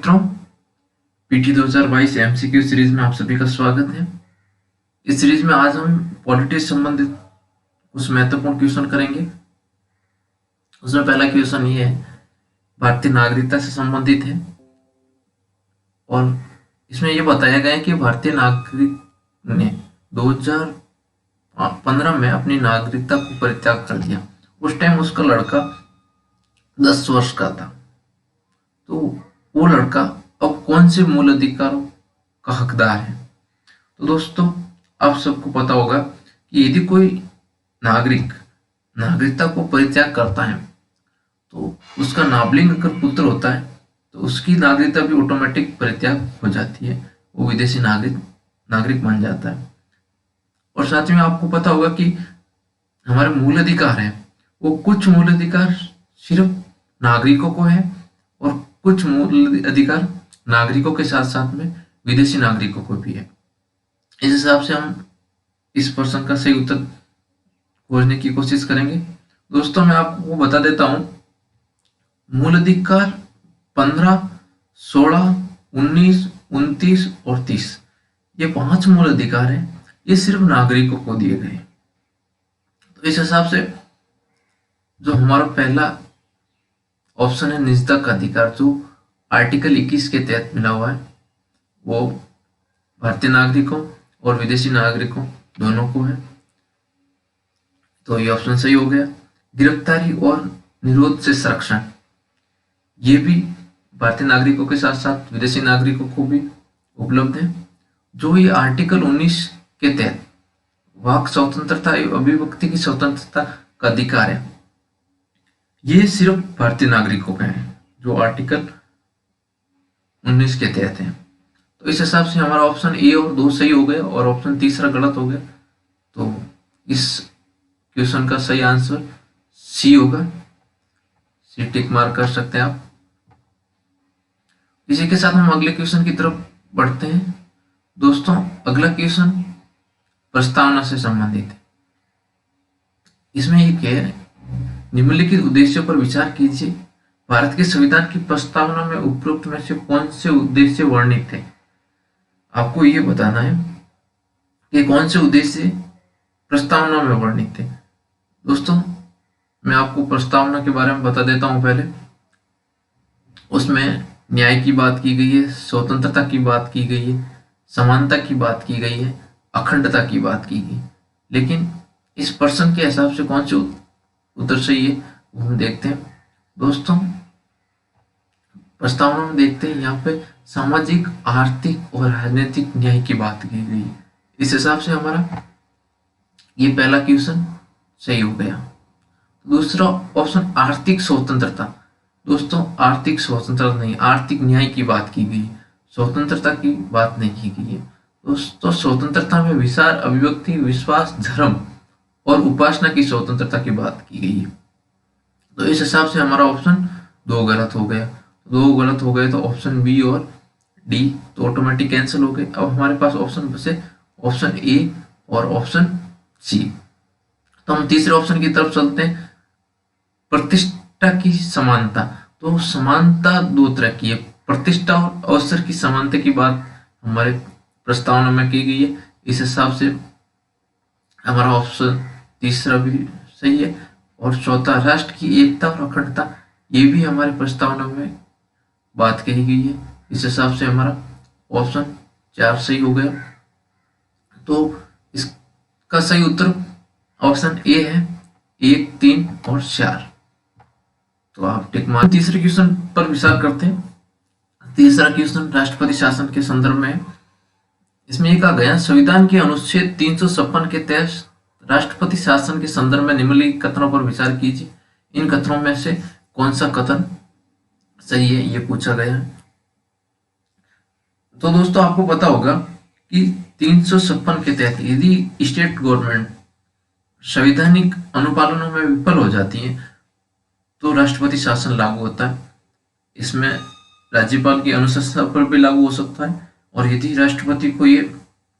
मित्रों, PT 2022 MCQ series में आप सभी का स्वागत है। इस सीरीज में आज हम पॉलिटी से संबंधित कुछ महत्वपूर्ण क्वेश्चन करेंगे। उसमें पहला क्वेश्चन ये है, भारतीय नागरिकता से संबंधित है और इसमें ये बताया गया है कि भारतीय नागरिक ने 2015 में अपनी नागरिकता को परित्याग कर दिया। उस टाइम उसका लड़का 10 वर्ष का था। तो वो लड़का अब कौन से मूल अधिकारों का हकदार है? तो दोस्तों, आप सबको पता होगा कि यदि कोई नागरिक नागरिकता को परित्याग करता है तो उसका नाबालिग अगर पुत्र होता है तो उसकी नागरिकता भी ऑटोमेटिक परित्याग हो जाती है, वो विदेशी नागरिक बन जाता है। और साथ में आपको पता होगा कि हमारे मूल अधिकार हैं, वो कुछ मूल अधिकार सिर्फ नागरिकों को है और कुछ मूल अधिकार नागरिकों के साथ साथ में विदेशी नागरिकों को भी है। इस हिसाब से हम इस प्रश्न का सही उत्तर खोजने की कोशिश करेंगे। दोस्तों, मैं आपको बता देता हूं, मूल अधिकार 15, 16, 19, 29 और 30 ये 5 मूल अधिकार हैं। ये सिर्फ नागरिकों को दिए गए। तो इस हिसाब से जो हमारा पहला ऑप्शन है निजता का अधिकार, जो आर्टिकल 21 के तहत मिला हुआ है, वो भारतीय नागरिकों और विदेशी नागरिकों दोनों को है। तो ये ऑप्शन सही हो गया। गिरफ्तारी और निरोध से संरक्षण, ये भी भारतीय नागरिकों के साथ साथ विदेशी नागरिकों को भी उपलब्ध है। जो ये आर्टिकल 19 के तहत वाक स्वतंत्रता एवं अभिव्यक्ति की स्वतंत्रता का अधिकार है, ये सिर्फ भारतीय नागरिकों का है, जो आर्टिकल 19 के तहत है। तो इस हिसाब से हमारा ऑप्शन ए और 2 सही हो गए और ऑप्शन तीसरा गलत हो गया। तो इस क्वेश्चन का सही आंसर सी होगा। सी टिक मार्क कर सकते हैं आप। इसी के साथ हम अगले क्वेश्चन की तरफ बढ़ते हैं। दोस्तों, अगला क्वेश्चन प्रस्तावना से संबंधित है। इसमें ये कह रहे हैं, निम्नलिखित उद्देश्यों पर विचार कीजिए। भारत के संविधान की प्रस्तावना में उपरोक्त में से कौन से उद्देश्य वर्णित थे? आपको ये बताना है कि कौन से उद्देश्य प्रस्तावना में वर्णित थे। दोस्तों, मैं आपको प्रस्तावना के बारे में बता देता हूं। पहले उसमें न्याय की बात की गई है, स्वतंत्रता की बात की गई है, समानता की बात की गई है, अखंडता की बात की गई। लेकिन इस प्रश्न के हिसाब से कौन से उत्तर सही है वो हम देखते हैं। दोस्तों, प्रस्तावना में देखते हैं, यहाँ पे सामाजिक, आर्थिक और राजनीतिक न्याय की बात की गई है। इस हिसाब से हमारा ये पहला क्वेश्चन सही हो गया। दूसरा ऑप्शन आर्थिक स्वतंत्रता। दोस्तों, आर्थिक स्वतंत्रता नहीं, आर्थिक न्याय की बात की गई, स्वतंत्रता की बात नहीं की गई है। दोस्तों, स्वतंत्रता में विचार, अभिव्यक्ति, विश्वास, धर्म और उपासना की स्वतंत्रता की बात की गई है। तो इस हिसाब से हमारा ऑप्शन 2 गलत हो गया। 2 गलत हो गए तो ऑप्शन बी और डी तो ऑटोमेटिक कैंसिल हो गए। अब हमारे पास ऑप्शन बचे ऑप्शन ए और ऑप्शन सी। तो हम तीसरे ऑप्शन की तरफ चलते हैं, प्रतिष्ठा की समानता। तो समानता 2 तरह की है, प्रतिष्ठा और अवसर की समानता की बात हमारे प्रस्तावना में की गई है। इस हिसाब से हमारा ऑप्शन तीसरा भी सही है। और चौथा, राष्ट्र की एकता और अखंडता, ये भी हमारे प्रस्तावना में बात कही गई है। इस हिसाब से हमारा ऑप्शन 4 सही हो गया। तो इसका सही उत्तर ऑप्शन ए है, 1, 3 और 4। तो आप टिक मार। तीसरे क्वेश्चन पर विचार करते हैं। तीसरा क्वेश्चन राष्ट्रपति शासन के संदर्भ में है। इसमें ये कहा गया, संविधान के अनुच्छेद 356 के तहत राष्ट्रपति शासन के संदर्भ में निम्नलिखित कथनों पर विचार कीजिए। इन कथनों में से कौन सा कथन सही है, ये पूछा गया है। तो दोस्तों, आपको पता होगा कि 356 के तहत यदि स्टेट गवर्नमेंट संवैधानिक अनुपालनों में विफल हो जाती है तो राष्ट्रपति शासन लागू होता है। इसमें राज्यपाल की अनुशंसा पर भी लागू हो सकता है। और यदि राष्ट्रपति को ये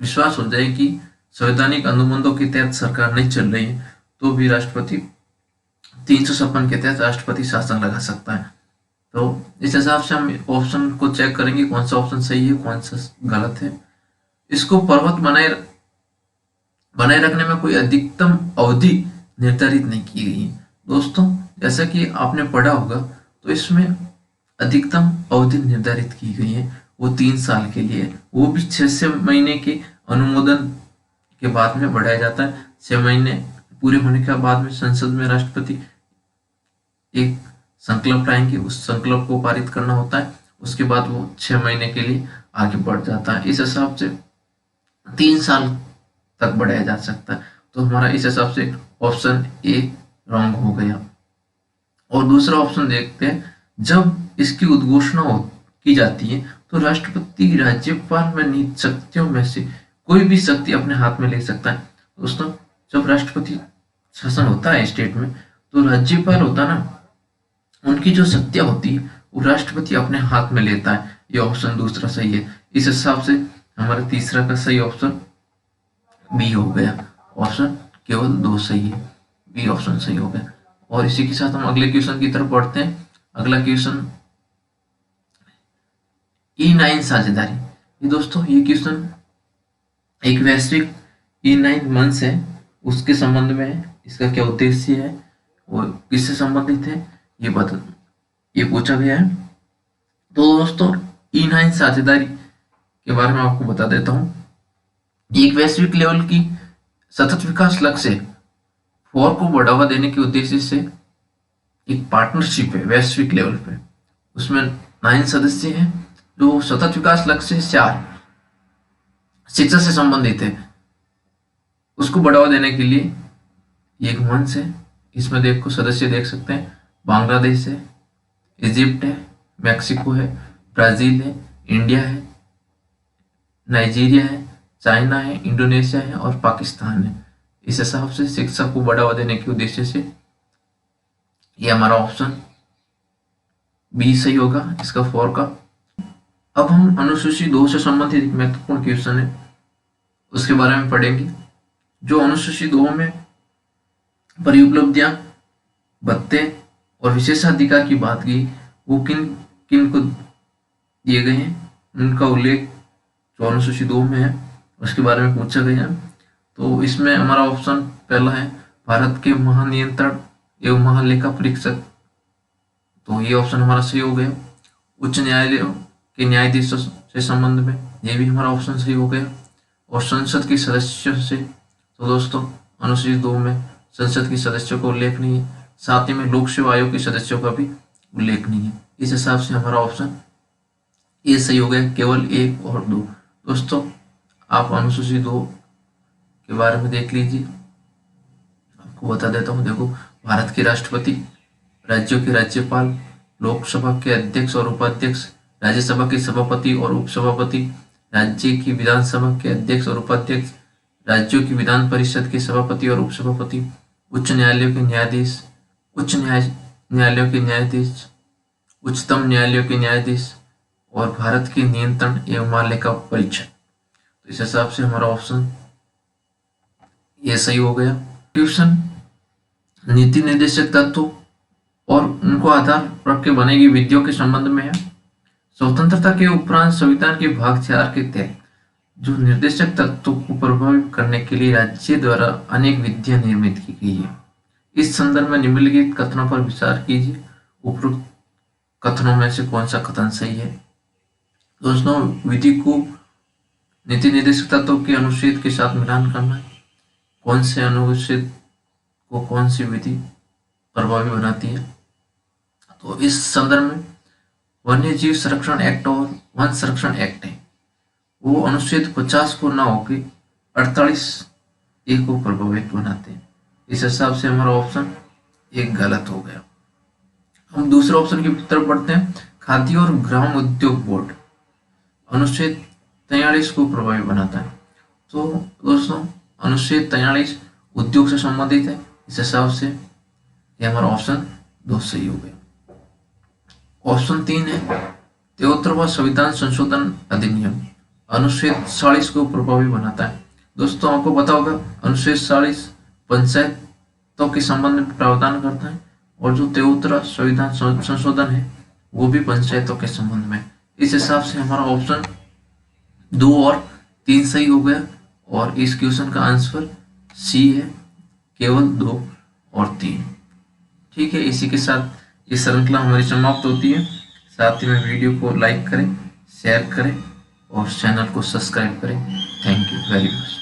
विश्वास हो जाए कि संवैधानिक अनुबंधों के तहत सरकार नहीं चल रही है तो भी राष्ट्रपति 356 के तहत राष्ट्रपति शासन लगा सकता है। तो इस हिसाब से हम ऑप्शन को चेक करेंगे कौन सा ऑप्शन सही है कौन सा गलत है। इसको पर्वत बनाए रखने में कोई अधिकतम अवधि निर्धारित नहीं की गई है। दोस्तों जैसा कि आपने पढ़ा होगा तो इसमें अधिकतम अवधि निर्धारित की गई है, वो 3 साल के लिए, वो भी 6 महीने के अनुमोदन के बाद में बढ़ाया जाता है। 6 महीने पूरे होने के बाद में संसद में राष्ट्रपति एक संकल्प लाएंगे, उस संकल्प को पारित करना होता है, उसके बाद वो 6 महीने के लिए आगे बढ़ जाता है। इस हिसाब से 3 साल तक बढ़ाया जा सकता है। तो हमारा इस हिसाब से ऑप्शन ए रॉन्ग हो गया। और दूसरा ऑप्शन देखते हैं, जब इसकी उद्घोषणा की जाती है तो राष्ट्रपति राज्यपाल में निहित शक्तियों में से कोई भी शक्ति अपने हाथ में ले सकता है। दोस्तों जब राष्ट्रपति शासन होता है स्टेट में तो राज्यपाल होता है ना, उनकी जो शक्तियां होती है वो राष्ट्रपति अपने हाथ में लेता है। ये ऑप्शन दूसरा सही है। इस हिसाब से हमारा तीसरा का सही ऑप्शन बी हो गया। ऑप्शन केवल 2 सही है, बी ऑप्शन सही हो गया। और इसी के साथ हम अगले क्वेश्चन की तरफ बढ़ते हैं। अगला क्वेश्चन E9 साझेदारी। ये दोस्तों ये क्वेश्चन एक वैश्विक E9 मंच है उसके संबंध में है। इसका क्या उद्देश्य है, वो किससे संबंधित है, ये पूछा गया है। तो दोस्तों E9 साझेदारी के बारे में आपको बता देता हूँ। एक वैश्विक लेवल की सतत विकास लक्ष्य 4 को बढ़ावा देने के उद्देश्य से एक पार्टनरशिप है वैश्विक लेवल पे। उसमें 9 सदस्य हैं जो सतत विकास लक्ष्य 4 शिक्षा से संबंधित है, उसको बढ़ावा देने के लिए एक मंच है। इसमें देखो सदस्य देख सकते हैं, बांग्लादेश है, इजिप्ट है, मैक्सिको है, ब्राजील है, इंडिया है, नाइजीरिया है, चाइना है, इंडोनेशिया है और पाकिस्तान है। इस हिसाब से शिक्षा को बढ़ावा देने के उद्देश्य से ये हमारा ऑप्शन बी सही होगा, इसका 4 का। अब हम अनुसूची 2 से संबंधित एक महत्वपूर्ण क्वेश्चन है उसके बारे में पढ़ेंगे। जो अनुसूची 2 में परिउपलब्धियां, भत्ते और विशेषाधिकार की बात की, वो किन किन को दिए गए हैं, उनका उल्लेख जो अनुसूची 2 में है उसके बारे में पूछा गया। तो इसमें हमारा ऑप्शन पहला है भारत के महानियंत्रक एवं महालेखा परीक्षक, तो ये ऑप्शन हमारा सही हो गया। उच्च न्यायालयों के न्यायाधीशों से संबंध में, ये भी हमारा ऑप्शन सही हो गया। और संसद के सदस्यों से, तो दोस्तों अनुसूची 2 में संसद के सदस्यों का उल्लेख नहीं है, साथ ही में लोक सेवा आयोग के सदस्यों का भी उल्लेख नहीं है। इस हिसाब से हमारा ऑप्शन ये सही हो गया, केवल 1 और 2। दोस्तों आप अनुसूची 2 के बारे में देख लीजिए, आपको बता देता हूँ। देखो भारत के राष्ट्रपति, राज्यों के राज्यपाल, लोकसभा के अध्यक्ष और उपाध्यक्ष, राज्यसभा के सभापति और उपसभापति, राज्य की विधानसभा के अध्यक्ष और उपाध्यक्ष, राज्यों की विधान परिषद के सभापति और उपसभापति, उच्च न्यायालयों के न्यायाधीश, न्यायालयों के न्यायाधीश, उच्चतम न्यायालयों के न्यायाधीश और भारत के नियंत्रण एवं महालेखा परीक्षक। तो इस हिसाब से हमारा ऑप्शन ये सही हो गया। ट्यूशन नीति निर्देशक तत्व और उनको आधार रख के बनेगी विधियों के संबंध में है। स्वतंत्रता के उपरांत संविधान के भाग 4 के तहत जो निर्देशक तत्वों को प्रभावित करने के लिए राज्य द्वारा अनेक विधियां निर्मित की गई है। इस संदर्भ में निम्नलिखित कथनों पर विचार कीजिए, उपरोक्त कथनों में से कौन सा कथन सही है। दोस्तों विधि को नीति निर्देशक तत्वों के अनुच्छेद के साथ मिलान करना है, कौन से अनुच्छेद को कौन सी विधि प्रभावी बनाती है। तो इस संदर्भ में वन्य जीव संरक्षण एक्ट और वन संरक्षण एक्ट है, वो अनुच्छेद 50 को ना होकर 48A को प्रभावित बनाते हैं। इस हिसाब से हमारा ऑप्शन एक गलत हो गया। हम दूसरे ऑप्शन की तरफ बढ़ते हैं। खाद्य और ग्राम उद्योग बोर्ड अनुच्छेद 43 को प्रभावी बनाता है। तो दोस्तों अनुच्छेद 43 उद्योग से संबंधित है, इस हिसाब से ये हमारा ऑप्शन 2 सही हो गया। ऑप्शन 3 है 73वां संविधान संशोधन अधिनियम अनुच्छेद 40 को प्रभावी बनाता है। दोस्तों आपको पता होगा अनुच्छेद 40 पंचायतों के संबंध में प्रावधान करता है और जो 73वां संविधान संशोधन है वो भी पंचायतों के संबंध में। इस हिसाब से हमारा ऑप्शन 2 और 3 सही हो गया और इस क्वेश्चन का आंसर सी है, केवल 2 और 3। ठीक है, इसी के साथ ये श्रृंखला हमारी समाप्त होती है। साथ ही में वीडियो को लाइक करें, शेयर करें और चैनल को सब्सक्राइब करें। Thank you very much.